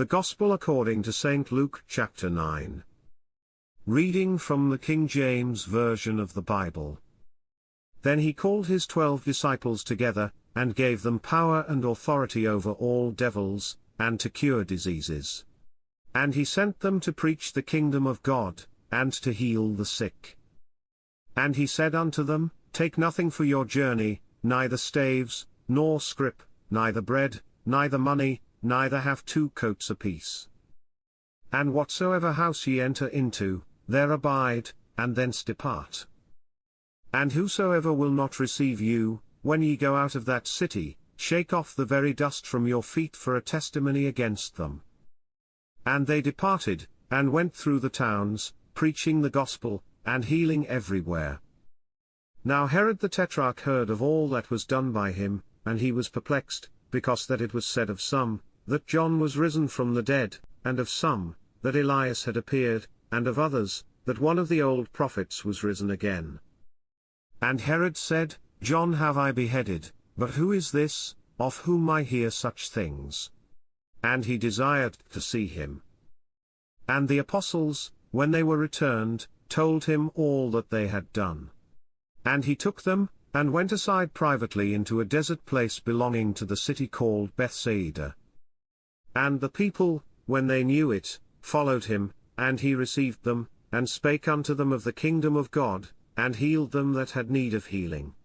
The Gospel according to St. Luke chapter 9. Reading from the King James Version of the Bible. Then he called his 12 disciples together, and gave them power and authority over all devils, and to cure diseases. And he sent them to preach the kingdom of God, and to heal the sick. And he said unto them, Take nothing for your journey, neither staves, nor scrip, neither bread, neither money, neither have 2 coats apiece. And whatsoever house ye enter into, there abide, and thence depart. And whosoever will not receive you, when ye go out of that city, shake off the very dust from your feet for a testimony against them. And they departed, and went through the towns, preaching the gospel, and healing everywhere. Now Herod the tetrarch heard of all that was done by him, and he was perplexed, because that it was said of some, that John was risen from the dead, and of some, that Elias had appeared, and of others, that one of the old prophets was risen again. And Herod said, John have I beheaded, but who is this, of whom I hear such things? And he desired to see him. And the apostles, when they were returned, told him all that they had done. And he took them, and went aside privately into a desert place belonging to the city called Bethsaida. And the people, when they knew it, followed him, and he received them, and spake unto them of the kingdom of God, and healed them that had need of healing.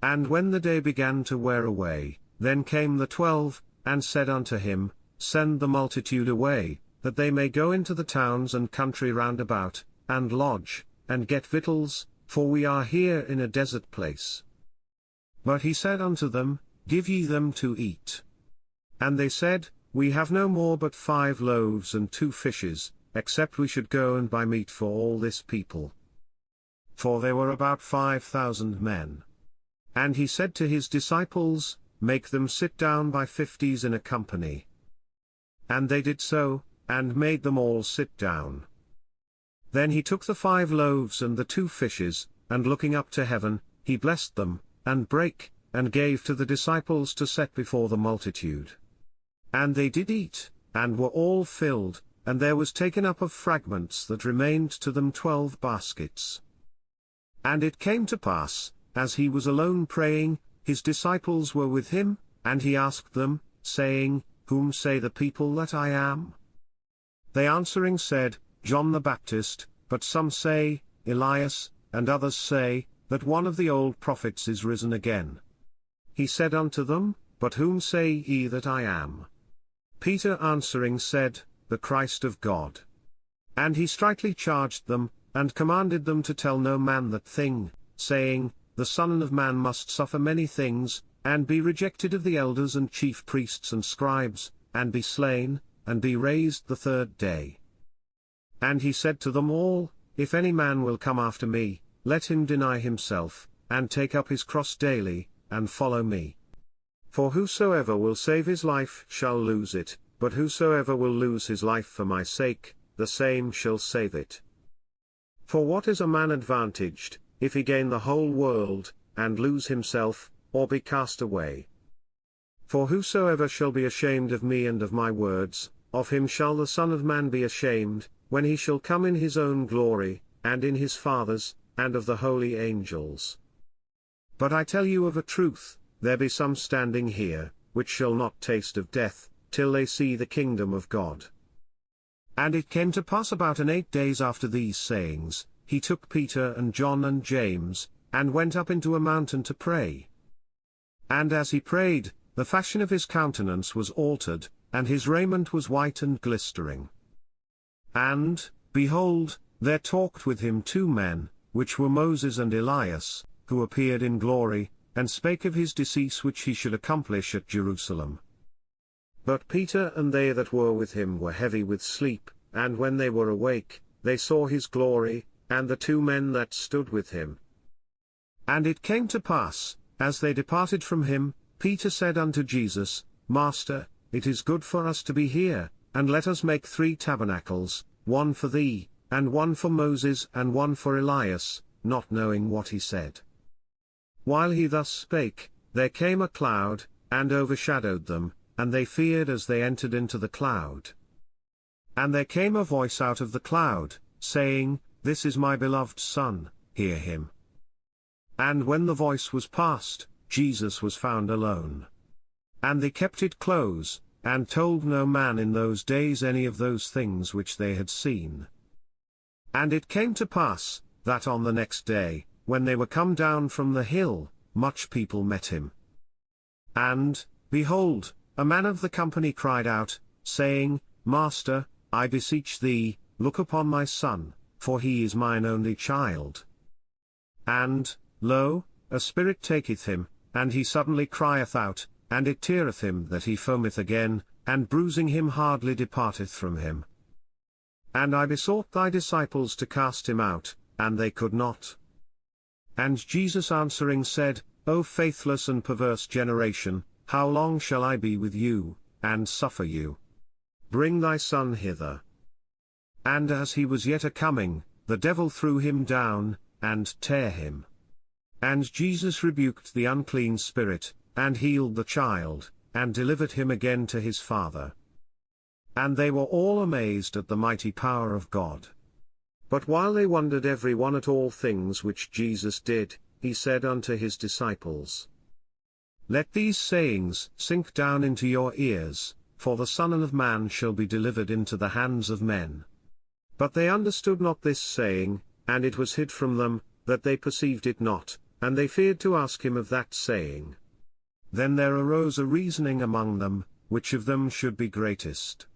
And when the day began to wear away, then came the 12, and said unto him, Send the multitude away, that they may go into the towns and country round about, and lodge, and get victuals, for we are here in a desert place. But he said unto them, Give ye them to eat. And they said, We have no more but 5 loaves and 2 fishes, except we should go and buy meat for all this people. For there were about 5,000 men. And he said to his disciples, Make them sit down by 50s in a company. And they did so, and made them all sit down. Then he took the 5 loaves and the 2 fishes, and looking up to heaven, he blessed them, and brake, and gave to the disciples to set before the multitude. And they did eat, and were all filled, and there was taken up of fragments that remained to them 12 baskets. And it came to pass, as he was alone praying, his disciples were with him, and he asked them, saying, Whom say the people that I am? They answering said, John the Baptist, but some say, Elias, and others say, that one of the old prophets is risen again. He said unto them, But whom say ye that I am? Peter answering said, The Christ of God. And he straitly charged them, and commanded them to tell no man that thing, saying, The Son of Man must suffer many things, and be rejected of the elders and chief priests and scribes, and be slain, and be raised the 3rd day. And he said to them all, If any man will come after me, let him deny himself, and take up his cross daily, and follow me. For whosoever will save his life shall lose it, but whosoever will lose his life for my sake, the same shall save it. For what is a man advantaged, if he gain the whole world, and lose himself, or be cast away? For whosoever shall be ashamed of me and of my words, of him shall the Son of Man be ashamed, when he shall come in his own glory, and in his Father's, and of the holy angels. But I tell you of a truth, there be some standing here, which shall not taste of death, till they see the kingdom of God. And it came to pass about 8 days after these sayings, he took Peter and John and James, and went up into a mountain to pray. And as he prayed, the fashion of his countenance was altered, and his raiment was white and glistering. And, behold, there talked with him 2 men, which were Moses and Elias, who appeared in glory, and spake of his decease which he should accomplish at Jerusalem. But Peter and they that were with him were heavy with sleep, and when they were awake, they saw his glory, and the 2 men that stood with him. And it came to pass, as they departed from him, Peter said unto Jesus, Master, it is good for us to be here, and let us make 3 tabernacles, one for thee, and one for Moses and one for Elias, not knowing what he said. While he thus spake, there came a cloud, and overshadowed them, and they feared as they entered into the cloud. And there came a voice out of the cloud, saying, This is my beloved Son, hear him. And when the voice was past, Jesus was found alone. And they kept it close, and told no man in those days any of those things which they had seen. And it came to pass, that on the next day, when they were come down from the hill, much people met him. And, behold, a man of the company cried out, saying, Master, I beseech thee, look upon my son, for he is mine only child. And, lo, a spirit taketh him, and he suddenly crieth out, and it teareth him that he foameth again, and bruising him hardly departeth from him. And I besought thy disciples to cast him out, and they could not. And Jesus answering said, O faithless and perverse generation, how long shall I be with you, and suffer you? Bring thy son hither. And as he was yet a-coming, the devil threw him down, and tare him. And Jesus rebuked the unclean spirit, and healed the child, and delivered him again to his father. And they were all amazed at the mighty power of God. But while they wondered every one at all things which Jesus did, he said unto his disciples, Let these sayings sink down into your ears, for the Son of Man shall be delivered into the hands of men. But they understood not this saying, and it was hid from them, that they perceived it not, and they feared to ask him of that saying. Then there arose a reasoning among them, which of them should be greatest.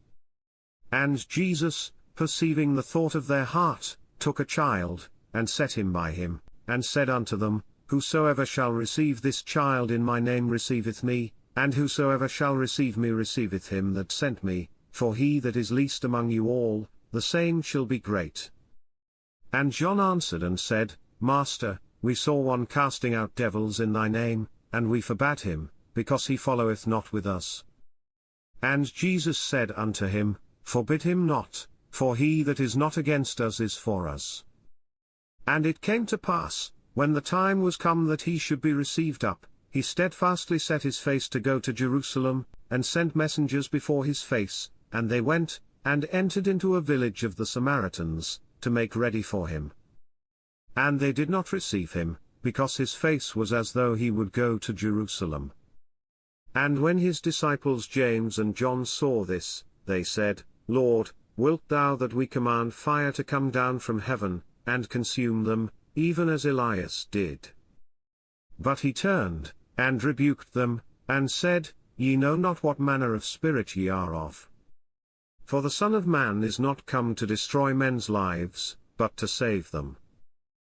And Jesus, perceiving the thought of their heart, took a child, and set him by him, and said unto them, Whosoever shall receive this child in my name receiveth me, and whosoever shall receive me receiveth him that sent me, for he that is least among you all, the same shall be great. And John answered and said, Master, we saw one casting out devils in thy name, and we forbade him, because he followeth not with us. And Jesus said unto him, Forbid him not, for he that is not against us is for us. And it came to pass, when the time was come that he should be received up, he steadfastly set his face to go to Jerusalem, and sent messengers before his face, and they went, and entered into a village of the Samaritans, to make ready for him. And they did not receive him, because his face was as though he would go to Jerusalem. And when his disciples James and John saw this, they said, Lord, wilt thou that we command fire to come down from heaven, and consume them, even as Elias did? But he turned, and rebuked them, and said, Ye know not what manner of spirit ye are of. For the Son of Man is not come to destroy men's lives, but to save them.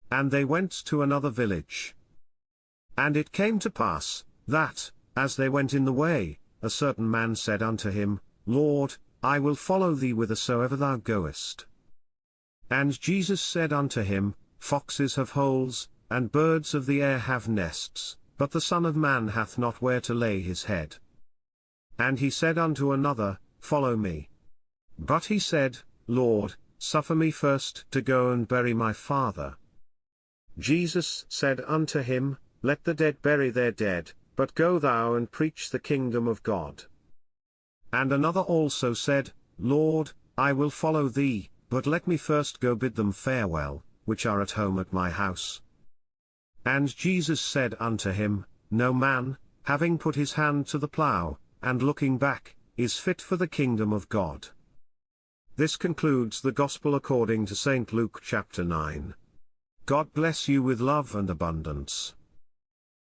And they went to another village. And it came to pass, that, as they went in the way, a certain man said unto him, Lord, I will follow thee whithersoever thou goest. And Jesus said unto him, Foxes have holes, and birds of the air have nests, but the Son of Man hath not where to lay his head. And he said unto another, Follow me. But he said, Lord, suffer me first to go and bury my father. Jesus said unto him, Let the dead bury their dead, but go thou and preach the kingdom of God. And another also said, Lord, I will follow thee, but let me first go bid them farewell, which are at home at my house. And Jesus said unto him, No man, having put his hand to the plough, and looking back, is fit for the kingdom of God. This concludes the Gospel according to St. Luke chapter 9. God bless you with love and abundance.